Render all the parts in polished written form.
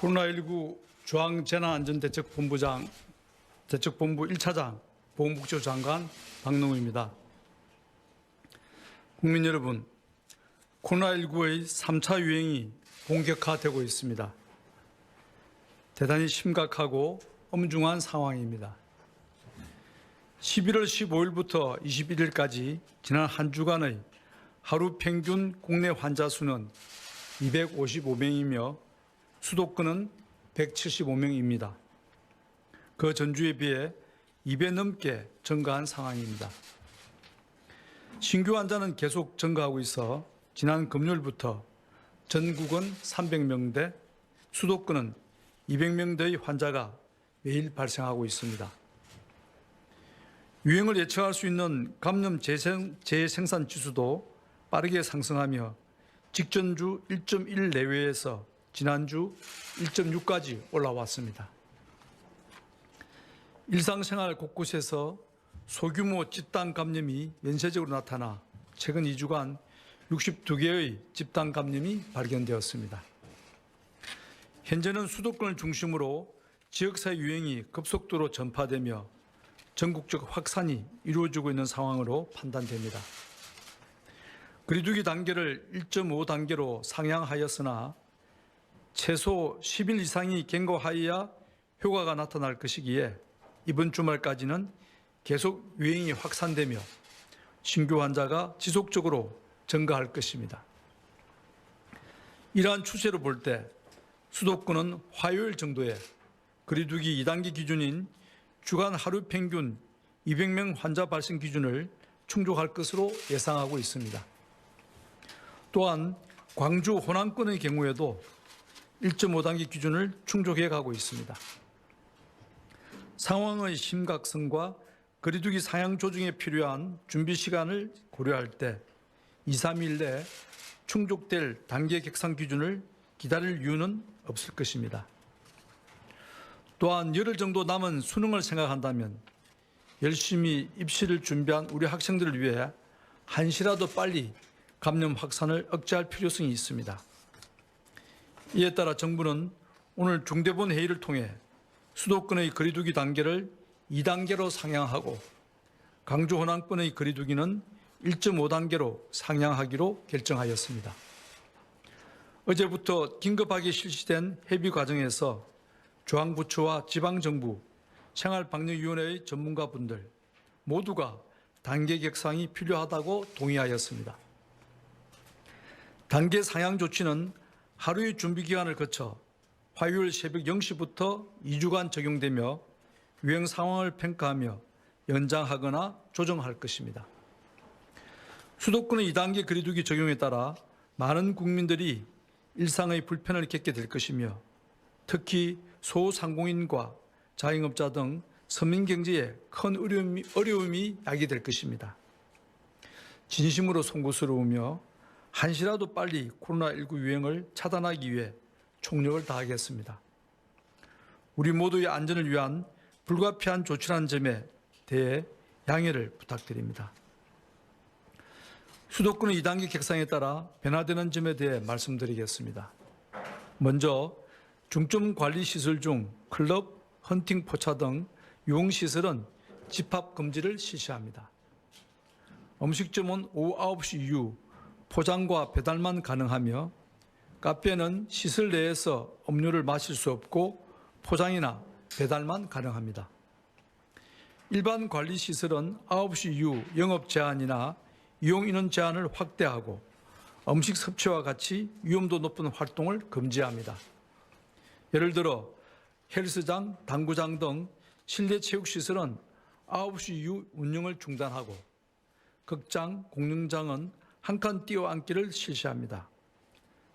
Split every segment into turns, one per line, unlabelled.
코로나19 중앙재난안전대책본부 1차장 보건복지부 장관 박능우입니다. 국민 여러분, 코로나19의 3차 유행이 본격화되고 있습니다. 대단히 심각하고 엄중한 상황입니다. 11월 15일부터 21일까지 지난 한 주간의 하루 평균 국내 환자 수는 255명이며 수도권은 175명입니다. 그 전주에 비해 2배 넘게 증가한 상황입니다. 신규 환자는 계속 증가하고 있어 지난 금요일부터 전국은 300명대, 수도권은 200명대의 환자가 매일 발생하고 있습니다. 유행을 예측할 수 있는 감염 재생산 지수도 빠르게 상승하며 직전주 1.1 내외에서 지난주 1.6까지 올라왔습니다. 일상생활 곳곳에서 소규모 집단 감염이 연쇄적으로 나타나 최근 2주간 62개의 집단 감염이 발견되었습니다. 현재는 수도권을 중심으로 지역사회 유행이 급속도로 전파되며 전국적 확산이 이루어지고 있는 상황으로 판단됩니다. 거리두기 단계를 1.5단계로 상향하였으나 최소 10일 이상이 경과하여야 효과가 나타날 것이기에 이번 주말까지는 계속 유행이 확산되며 신규 환자가 지속적으로 증가할 것입니다. 이러한 추세로 볼 때 수도권은 화요일 정도에 거리두기 2단계 기준인 주간 하루 평균 200명 환자 발생 기준을 충족할 것으로 예상하고 있습니다. 또한 광주 호남권의 경우에도 1.5단계 기준을 충족해 가고 있습니다. 상황의 심각성과 거리두기 상향 조정에 필요한 준비 시간을 고려할 때 2, 3일 내에 충족될 단계 객상 기준을 기다릴 이유는 없을 것입니다. 또한 열흘 정도 남은 수능을 생각한다면 열심히 입시를 준비한 우리 학생들을 위해 한시라도 빨리 감염 확산을 억제할 필요성이 있습니다. 이에 따라 정부는 오늘 중대본 회의를 통해 수도권의 거리두기 단계를 2단계로 상향하고 강주 호남권의 거리두기는 1.5단계로 상향하기로 결정하였습니다. 어제부터 긴급하게 실시된 협의 과정에서 중앙부처와 지방정부, 생활방역위원회의 전문가분들 모두가 단계 객상이 필요하다고 동의하였습니다. 단계 상향 조치는 하루의 준비 기간을 거쳐 화요일 새벽 0시부터 2주간 적용되며 유행 상황을 평가하며 연장하거나 조정할 것입니다. 수도권의 2단계 거리두기 적용에 따라 많은 국민들이 일상의 불편을 겪게 될 것이며 특히 소상공인과 자영업자 등 서민 경제에 큰 어려움이 야기될 것입니다. 진심으로 송구스러우며 한시라도 빨리 코로나19 유행을 차단하기 위해 총력을 다하겠습니다. 우리 모두의 안전을 위한 불가피한 조치라는 점에 대해 양해를 부탁드립니다. 수도권의 2단계 객상에 따라 변화되는 점에 대해 말씀드리겠습니다. 먼저 중점관리시설 중 클럽, 헌팅 포차 등 유흥시설은 집합 금지를 실시합니다. 음식점은 오후 9시 이후 포장과 배달만 가능하며 카페는 시설 내에서 음료를 마실 수 없고 포장이나 배달만 가능합니다. 일반 관리시설은 9시 이후 영업 제한이나 이용 인원 제한을 확대하고 음식 섭취와 같이 위험도 높은 활동을 금지합니다. 예를 들어 헬스장, 당구장 등 실내 체육시설은 9시 이후 운영을 중단하고 극장, 공연장은 한 칸 뛰어앉기를 실시합니다.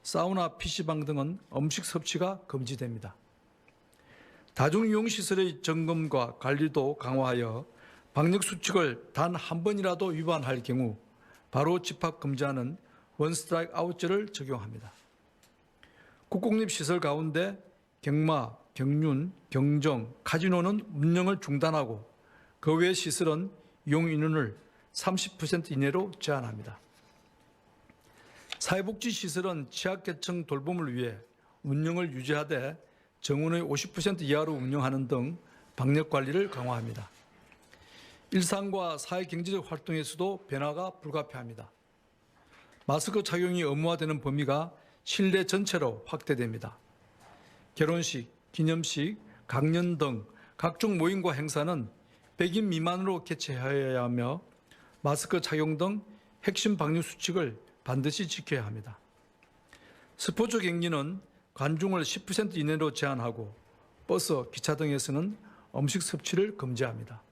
사우나, PC방 등은 음식 섭취가 금지됩니다. 다중이용시설의 점검과 관리도 강화하여 방역수칙을 단 한 번이라도 위반할 경우 바로 집합 금지하는 원스트라이크 아웃제를 적용합니다. 국공립시설 가운데 경마, 경륜, 경정, 카지노는 운영을 중단하고 그 외 시설은 이용 인원을 30% 이내로 제한합니다. 사회복지시설은 취약계층 돌봄을 위해 운영을 유지하되 정원의 50% 이하로 운영하는 등 방역 관리를 강화합니다. 일상과 사회 경제적 활동에서도 변화가 불가피합니다. 마스크 착용이 의무화되는 범위가 실내 전체로 확대됩니다. 결혼식, 기념식, 강연 등 각종 모임과 행사는 100인 미만으로 개최하여야 하며 마스크 착용 등 핵심 방역 수칙을 반드시 지켜야 합니다. 스포츠 경기는 관중을 10% 이내로 제한하고 버스, 기차 등에서는 음식 섭취를 금지합니다.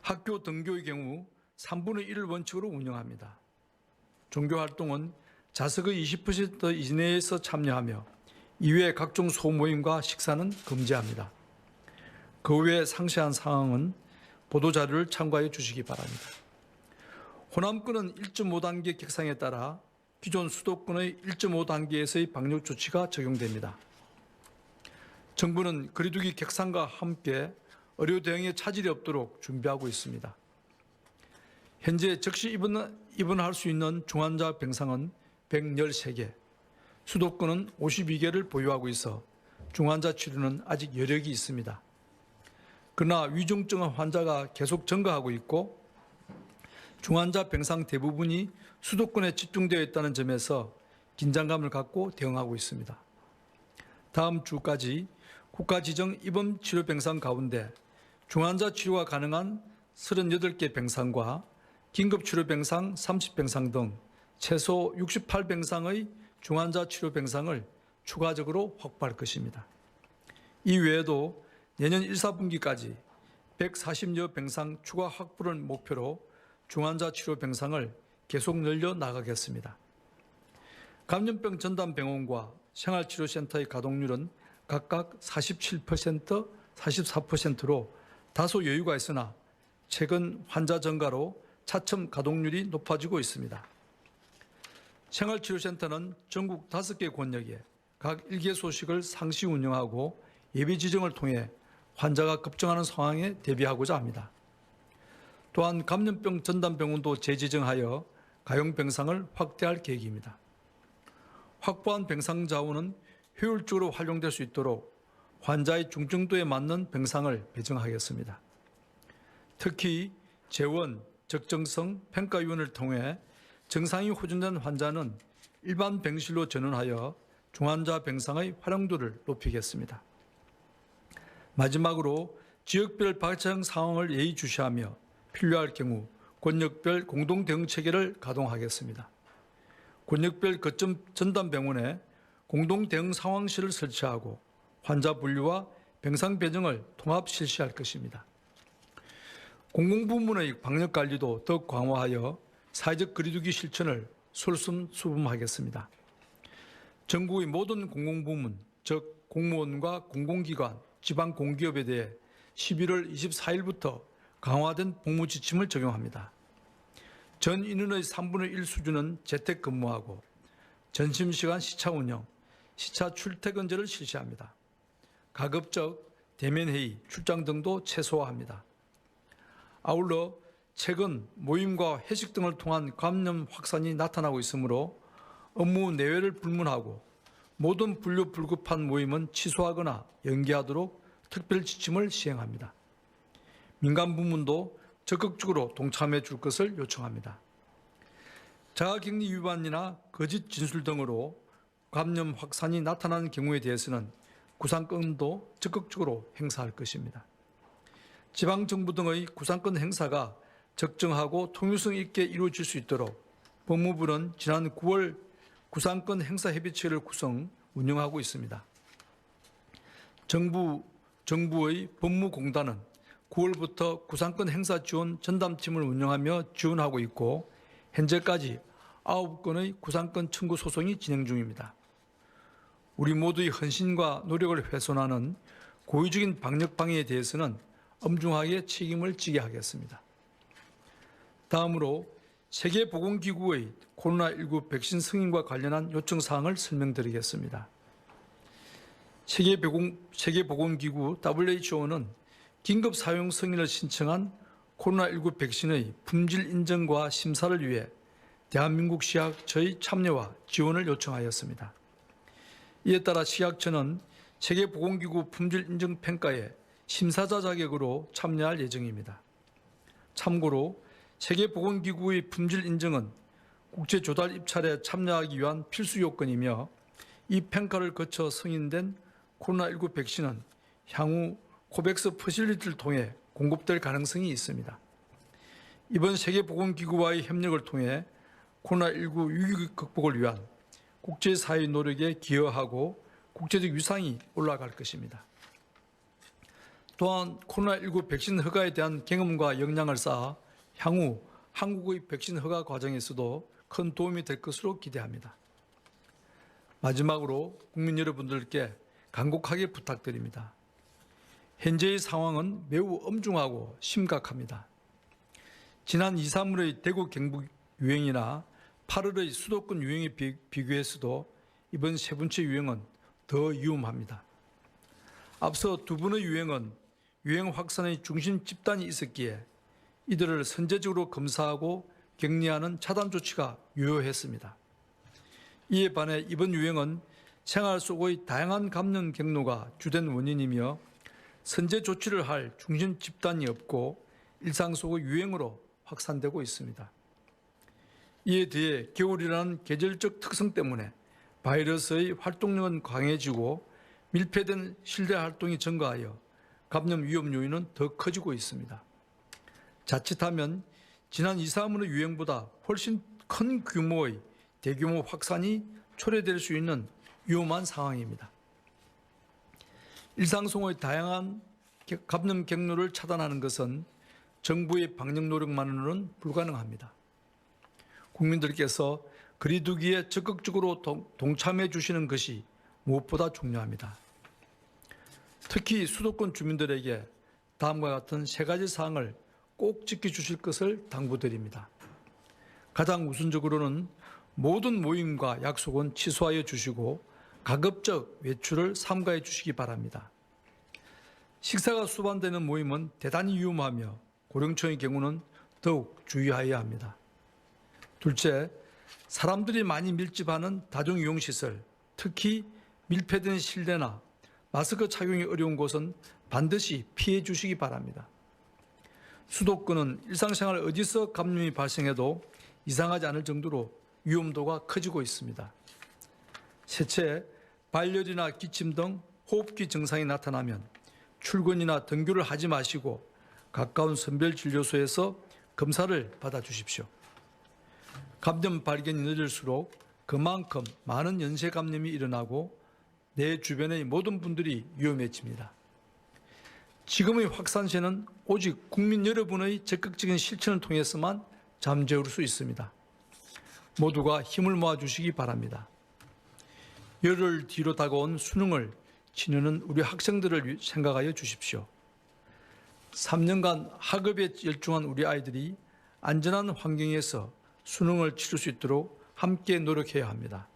학교 등교의 경우 3분의 1을 원칙으로 운영합니다. 종교활동은 좌석의 20% 이내에서 참여하며 이외의 각종 소모임과 식사는 금지합니다. 그 외 상세한 사항은 보도자료를 참고해 주시기 바랍니다. 호남권은 1.5단계 격상에 따라 기존 수도권의 1.5단계에서의 방역 조치가 적용됩니다. 정부는 거리두기 격상과 함께 의료 대응에 차질이 없도록 준비하고 있습니다. 현재 즉시 입원할 수 있는 중환자 병상은 113개, 수도권은 52개를 보유하고 있어 중환자 치료는 아직 여력이 있습니다. 그러나 위중증 환자가 계속 증가하고 있고 중환자 병상 대부분이 수도권에 집중되어 있다는 점에서 긴장감을 갖고 대응하고 있습니다. 다음 주까지 국가지정 입원치료병상 가운데 중환자 치료가 가능한 38개 병상과 긴급치료병상 30병상 등 최소 68병상의 중환자 치료병상을 추가적으로 확보할 것입니다. 이 외에도 내년 1, 4분기까지 140여 병상 추가 확보를 목표로 중환자 치료 병상을 계속 늘려 나가겠습니다. 감염병 전담병원과 생활치료센터의 가동률은 각각 47%, 44%로 다소 여유가 있으나 최근 환자 증가로 차츰 가동률이 높아지고 있습니다. 생활치료센터는 전국 5개 권역에 각 1개소식을 상시 운영하고 예비 지정을 통해 환자가 급증하는 상황에 대비하고자 합니다. 또한 감염병 전담병원도 재지정하여 가용 병상을 확대할 계획입니다. 확보한 병상 자원은 효율적으로 활용될 수 있도록 환자의 중증도에 맞는 병상을 배정하겠습니다. 특히 재원, 적정성, 평가위원을 통해 증상이 호전된 환자는 일반 병실로 전원하여 중환자 병상의 활용도를 높이겠습니다. 마지막으로 지역별 발생 상황을 예의주시하며 필요할 경우 권역별 공동대응체계를 가동하겠습니다. 권역별 거점 전담병원에 공동대응 상황실을 설치하고 환자 분류와 병상 배정을 통합 실시할 것입니다. 공공부문의 방역관리도 더욱 강화하여 사회적 거리두기 실천을 솔선수범하겠습니다. 전국의 모든 공공부문, 즉 공무원과 공공기관, 지방공기업에 대해 11월 24일부터 강화된 복무지침을 적용합니다. 전 인원의 3분의 1 수준은 재택근무하고 점심시간 시차 운영, 시차 출퇴근제를 실시합니다. 가급적 대면회의, 출장 등도 최소화합니다. 아울러 최근 모임과 회식 등을 통한 감염 확산이 나타나고 있으므로 업무 내외를 불문하고 모든 분류 불급한 모임은 취소하거나 연기하도록 특별 지침을 시행합니다. 민간 부문도 적극적으로 동참해 줄 것을 요청합니다. 자가격리 위반이나 거짓 진술 등으로 감염 확산이 나타나는 경우에 대해서는 구상권도 적극적으로 행사할 것입니다. 지방정부 등의 구상권 행사가 적정하고 통일성 있게 이루어질 수 있도록 법무부는 지난 9월 구상권 행사 협의체를 구성, 운영하고 있습니다. 정부의 법무공단은 9월부터 구상권 행사 지원 전담팀을 운영하며 지원하고 있고 현재까지 9건의 구상권 청구 소송이 진행 중입니다. 우리 모두의 헌신과 노력을 훼손하는 고의적인 방역 방해에 대해서는 엄중하게 책임을 지게 하겠습니다. 다음으로 세계보건기구의 코로나19 백신 승인과 관련한 요청 사항을 설명드리겠습니다. 세계보건기구 WHO는 긴급 사용 승인을 신청한 코로나19 백신의 품질 인정과 심사를 위해 대한민국 식약처의 참여와 지원을 요청하였습니다. 이에 따라 식약처는 세계보건기구 품질인증평가에 심사자 자격으로 참여할 예정입니다. 참고로 세계보건기구의 품질인증은 국제조달 입찰에 참여하기 위한 필수 요건이며 이 평가를 거쳐 승인된 코로나19 백신은 향후 코백스 퍼실리티를 통해 공급될 가능성이 있습니다. 이번 세계보건기구와의 협력을 통해 코로나19 위기 극복을 위한 국제사회의 노력에 기여하고 국제적 위상이 올라갈 것입니다. 또한 코로나19 백신 허가에 대한 경험과 역량을 쌓아 향후 한국의 백신 허가 과정에서도 큰 도움이 될 것으로 기대합니다. 마지막으로 국민 여러분들께 간곡하게 부탁드립니다. 현재의 상황은 매우 엄중하고 심각합니다. 지난 2, 3월의 대구 경북 유행이나 8월의 수도권 유행에 비교해서도 이번 세 번째 유행은 더 위험합니다. 앞서 두 번의 유행은 유행 확산의 중심 집단이 있었기에 이들을 선제적으로 검사하고 격리하는 차단 조치가 유효했습니다. 이에 반해 이번 유행은 생활 속의 다양한 감염 경로가 주된 원인이며 선제 조치를 할 중심 집단이 없고 일상 속의 유행으로 확산되고 있습니다. 이에 대해 겨울이라는 계절적 특성 때문에 바이러스의 활동력은 강해지고 밀폐된 실내 활동이 증가하여 감염 위험 요인은 더 커지고 있습니다. 자칫하면 지난 2, 3월의 유행보다 훨씬 큰 규모의 대규모 확산이 초래될 수 있는 위험한 상황입니다. 일상 속의 다양한 감염 경로를 차단하는 것은 정부의 방역 노력만으로는 불가능합니다. 국민들께서 거리두기에 적극적으로 동참해 주시는 것이 무엇보다 중요합니다. 특히 수도권 주민들에게 다음과 같은 세 가지 사항을 꼭 지켜주실 것을 당부드립니다. 가장 우선적으로는 모든 모임과 약속은 취소하여 주시고 가급적 외출을 삼가해 주시기 바랍니다. 식사가 수반되는 모임은 대단히 위험하며 고령층의 경우는 더욱 주의하여야 합니다. 둘째, 사람들이 많이 밀집하는 다중이용시설, 특히 밀폐된 실내나 마스크 착용이 어려운 곳은 반드시 피해 주시기 바랍니다. 수도권은 일상생활 어디서 감염이 발생해도 이상하지 않을 정도로 위험도가 커지고 있습니다. 셋째, 발열이나 기침 등 호흡기 증상이 나타나면 출근이나 등교를 하지 마시고 가까운 선별진료소에서 검사를 받아주십시오. 감염 발견이 늦을수록 그만큼 많은 연쇄 감염이 일어나고 내 주변의 모든 분들이 위험해집니다. 지금의 확산세는 오직 국민 여러분의 적극적인 실천을 통해서만 잠재울 수 있습니다. 모두가 힘을 모아주시기 바랍니다. 열흘 뒤로 다가온 수능을 치르는 우리 학생들을 생각하여 주십시오. 3년간 학업에 열중한 우리 아이들이 안전한 환경에서 수능을 치를 수 있도록 함께 노력해야 합니다.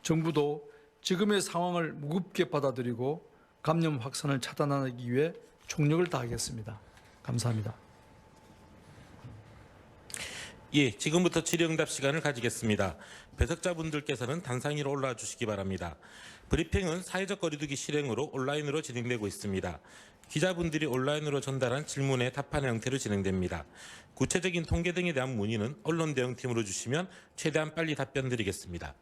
정부도 지금의 상황을 무겁게 받아들이고 감염 확산을 차단하기 위해 총력을 다하겠습니다. 감사합니다.
예, 지금부터 질의응답 시간을 가지겠습니다. 배석자분들께서는 단상 위로 올라와 주시기 바랍니다. 브리핑은 사회적 거리두기 실행으로 온라인으로 진행되고 있습니다. 기자분들이 온라인으로 전달한 질문에 답하는 형태로 진행됩니다. 구체적인 통계 등에 대한 문의는 언론대응팀으로 주시면 최대한 빨리 답변 드리겠습니다.